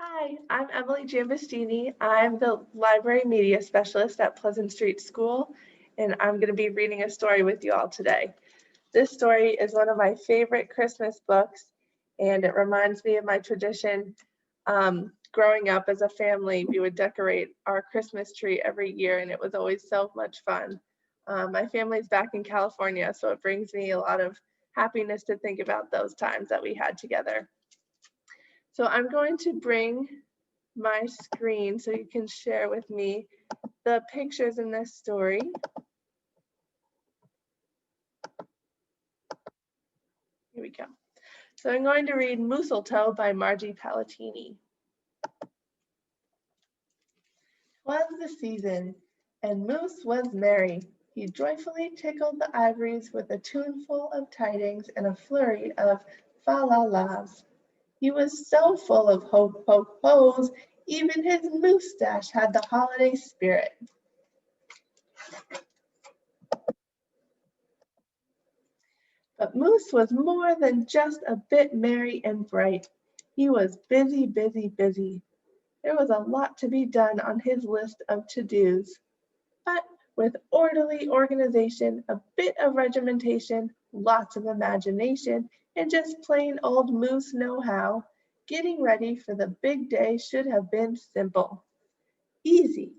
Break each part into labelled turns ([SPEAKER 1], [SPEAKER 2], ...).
[SPEAKER 1] Hi, I'm Emily Giambastini. I'm the library media specialist at Pleasant Street School, and I'm going to be reading a story with you all today. This story is one of my favorite Christmas books, and it reminds me of my tradition. Growing up as a family, we would decorate our Christmas tree every year, and it was always so much fun. My family's back in California, so it brings me a lot of happiness to think about those times that we had together. So I'm going to bring my screen so you can share with me the pictures in this story. Here we go. So I'm going to read Mooseltoe by Margie Palatini. 'Twas the season, and Moose was merry. He joyfully tickled the ivories with a tuneful of tidings and a flurry of fa-la-las. He was so full of hope, hope, hoes, even his moustache had the holiday spirit. But Moose was more than just a bit merry and bright. He was busy, busy, busy. There was a lot to be done on his list of to-dos. But with orderly organization, a bit of regimentation, lots of imagination, and just plain old Moose know-how, getting ready for the big day should have been simple. Easy.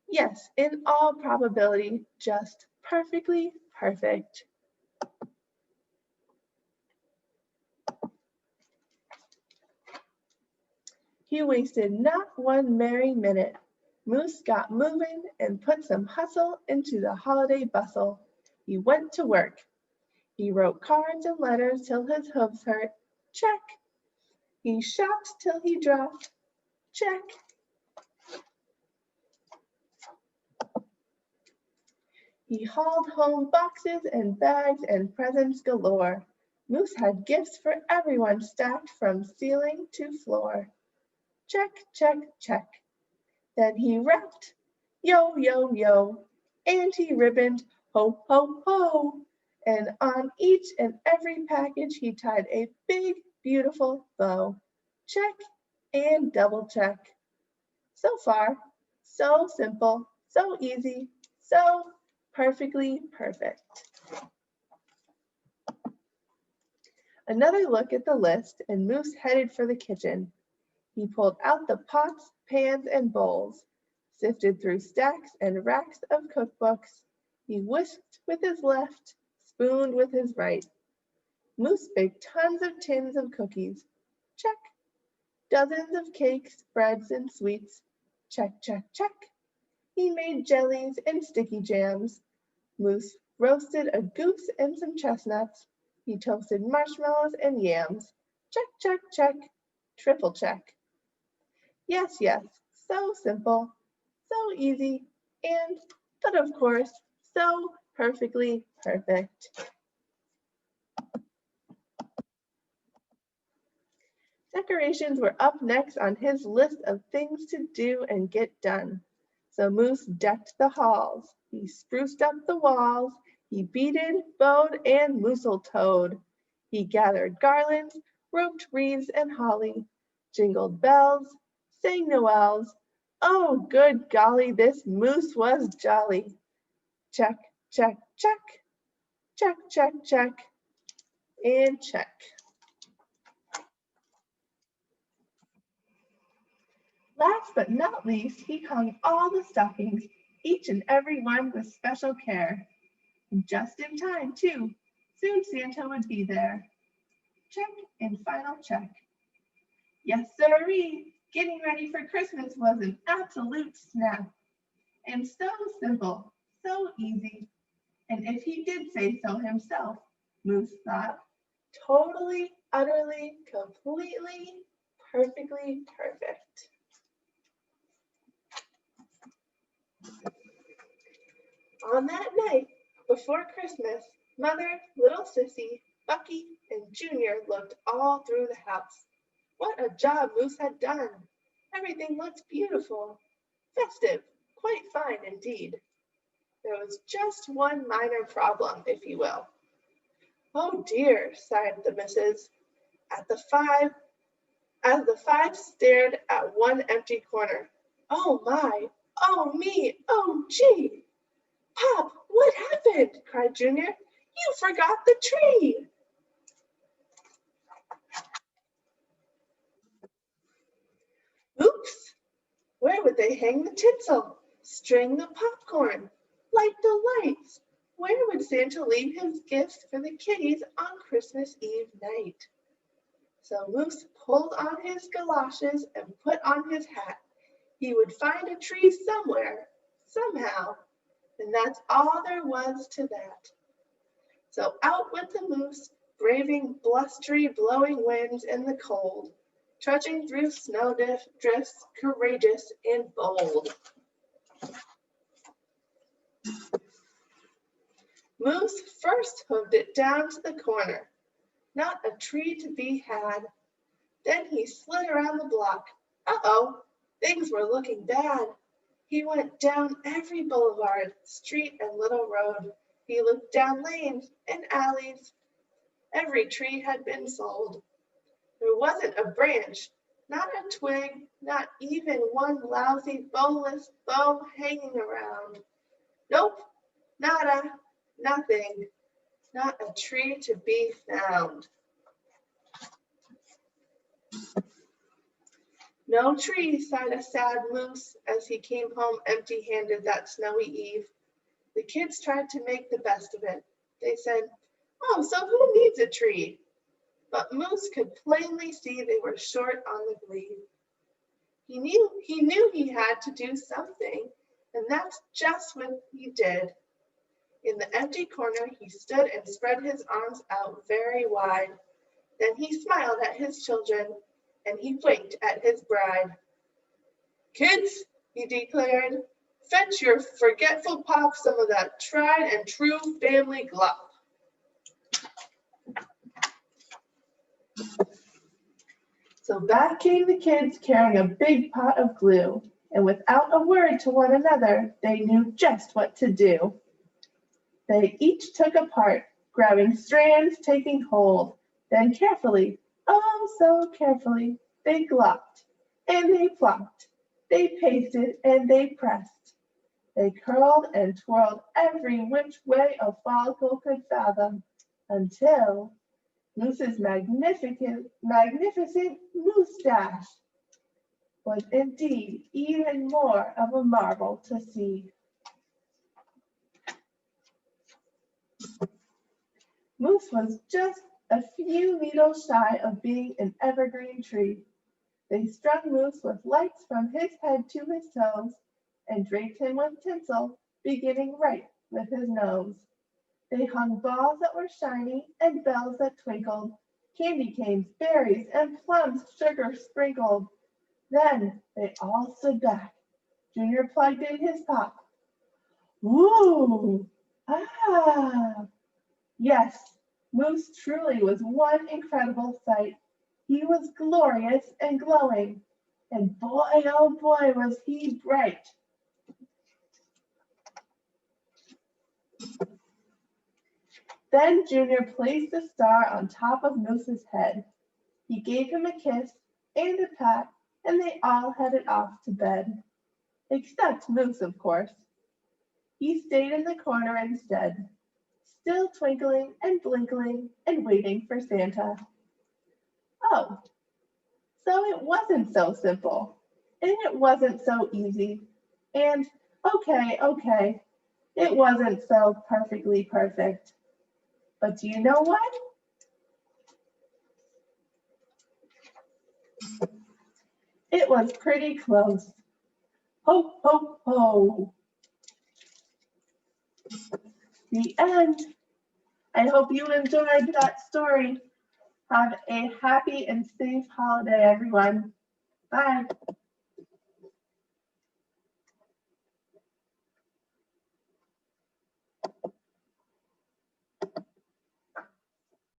[SPEAKER 1] Yes, in all probability, just perfectly perfect. He wasted not one merry minute. Moose got moving and put some hustle into the holiday bustle. He went to work. He wrote cards and letters till his hooves hurt. Check. He shopped till he dropped. Check. He hauled home boxes and bags and presents galore. Moose had gifts for everyone stacked from ceiling to floor. Check, check, check. Then he wrapped, yo, yo, yo, and he ribboned, ho, ho, ho. And on each and every package he tied a big, beautiful bow. Check and double check. So far, so simple, so easy, so perfectly perfect. Another look at the list, and Moose headed for the kitchen. He pulled out the pots, pans, and bowls, sifted through stacks and racks of cookbooks. He whisked with his left, spooned with his right. Moose baked tons of tins of cookies. Check. Dozens of cakes, breads, and sweets. Check, check, check. He made jellies and sticky jams. Moose roasted a goose and some chestnuts. He toasted marshmallows and yams. Check, check, check. Triple check. Yes, yes, so simple, so easy, but of course, so perfectly perfect. Decorations were up next on his list of things to do and get done. So Moose decked the halls, he spruced up the walls, he beaded, bowed, and mooseltoed. He gathered garlands, roped wreaths and holly, jingled bells, sang noels. Oh, good golly, this Moose was jolly. Check, check, check, check, check, check, and check. Last but not least, he hung all the stockings, each and every one with special care. Just in time, too. Soon Santa would be there. Check and final check. Yes, sirree, getting ready for Christmas was an absolute snap. And so simple, so easy. And if he did say so himself, Moose thought, totally, utterly, completely, perfectly perfect. On that night, before Christmas, Mother, little Sissy, Bucky, and Junior looked all through the house. What a job Moose had done! Everything looked beautiful, festive, quite fine indeed. There was just one minor problem, if you will. Oh dear, sighed the missus. At the 5 as the five stared at one empty corner. "Oh my! Oh me! Oh gee! Pop, what happened?" cried Junior. "You forgot the tree!" Oops! Where would they hang the tinsel, string the popcorn, light the lights? Where would Santa leave his gifts for the kiddies on Christmas Eve night? So Moose pulled on his galoshes and put on his hat. He would find a tree somewhere, somehow, and that's all there was to that. So out went the moose, braving blustery, blowing winds and the cold, trudging through snow drifts, courageous and bold. Moose first hooved it down to the corner, not a tree to be had. Then he slid around the block. Uh-oh, things were looking bad. He went down every boulevard, street, and little road. He looked down lanes and alleys. Every tree had been sold. There wasn't a branch, not a twig, not even one lousy bowless bough hanging around. Nope, nada, nothing, not a tree to be found. No tree, sighed a sad moose as he came home empty-handed that snowy eve. The kids tried to make the best of it. They said, "Oh, so who needs a tree?" But Moose could plainly see they were short on the glebe. He knew he had to do something, and that's just what he did. In the empty corner, he stood and spread his arms out very wide. Then he smiled at his children, and he winked at his bride. "Kids," he declared, "fetch your forgetful pop some of that tried and true family glop." So back came the kids carrying a big pot of glue, and without a word to one another, they knew just what to do. They each took a part, grabbing strands, taking hold, then carefully, oh so carefully, they glopped, and they plopped, they pasted and they pressed. They curled and twirled every which way a follicle could fathom, until Moose's magnificent moustache was indeed even more of a marvel to see. Moose was just a few needles shy of being an evergreen tree. They strung Moose with lights from his head to his toes and draped him with tinsel, beginning right with his nose. They hung balls that were shiny and bells that twinkled, candy canes, berries, and plums sugar sprinkled. Then they all stood back. Junior plugged in his pop. Woo! Ah! Yes, Moose truly was one incredible sight. He was glorious and glowing, and boy, oh boy, was he bright. Then Junior placed the star on top of Moose's head. He gave him a kiss and a pat, and they all headed off to bed. Except Moose, of course. He stayed in the corner instead, still twinkling and blinking and waiting for Santa. Oh, so it wasn't so simple, and it wasn't so easy, and okay, it wasn't so perfectly perfect. But do you know what? It was pretty close. Ho, ho, ho. The end. I hope you enjoyed that story. Have a happy and safe holiday, everyone. Bye.